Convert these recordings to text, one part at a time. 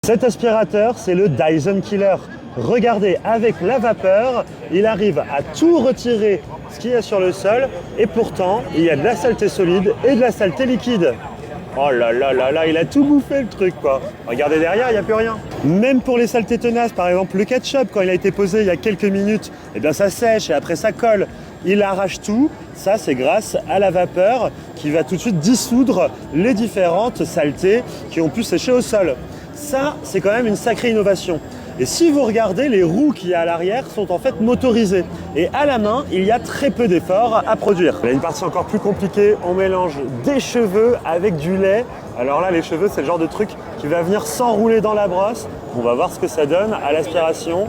Cet aspirateur, c'est le Dyson Killer. Regardez, avec la vapeur, il arrive à tout retirer ce qu'il y a sur le sol et pourtant, il y a de la saleté solide et de la saleté liquide. Oh là là là là, il a tout bouffé le truc quoi. Regardez derrière, il n'y a plus rien. Même pour les saletés tenaces, par exemple le ketchup, quand il a été posé il y a quelques minutes, eh bien ça sèche et après ça colle. Il arrache tout, ça c'est grâce à la vapeur qui va tout de suite dissoudre les différentes saletés qui ont pu sécher au sol. Ça, c'est quand même une sacrée innovation. Et si vous regardez, les roues qu'il y a à l'arrière sont en fait motorisées. Et à la main, il y a très peu d'efforts à produire. Il y a une partie encore plus compliquée, on mélange des cheveux avec du lait. Alors là, les cheveux, c'est le genre de truc qui va venir s'enrouler dans la brosse. On va voir ce que ça donne à l'aspiration.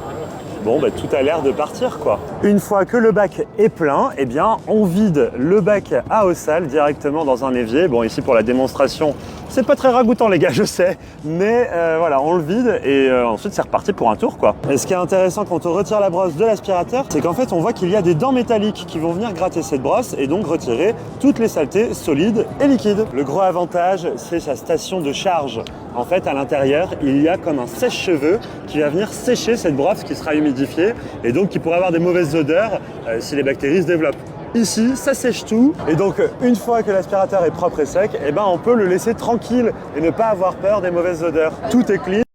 Bon, bah, tout a l'air de partir quoi. Une fois que le bac est plein, eh bien, on vide le bac à eau sale directement dans un évier. Bon, ici pour la démonstration, c'est pas très ragoûtant les gars, je sais, mais voilà, on le vide et ensuite c'est reparti pour un tour quoi. Et ce qui est intéressant quand on retire la brosse de l'aspirateur, c'est qu'en fait on voit qu'il y a des dents métalliques qui vont venir gratter cette brosse et donc retirer toutes les saletés solides et liquides. Le gros avantage, c'est sa station de charge. En fait, à l'intérieur, il y a comme un sèche-cheveux qui va venir sécher cette brosse qui sera humidifiée et donc qui pourrait avoir des mauvaises odeurs si les bactéries se développent. Ici, ça sèche tout et donc une fois que l'aspirateur est propre et sec, eh ben, on peut le laisser tranquille et ne pas avoir peur des mauvaises odeurs. Tout est clean.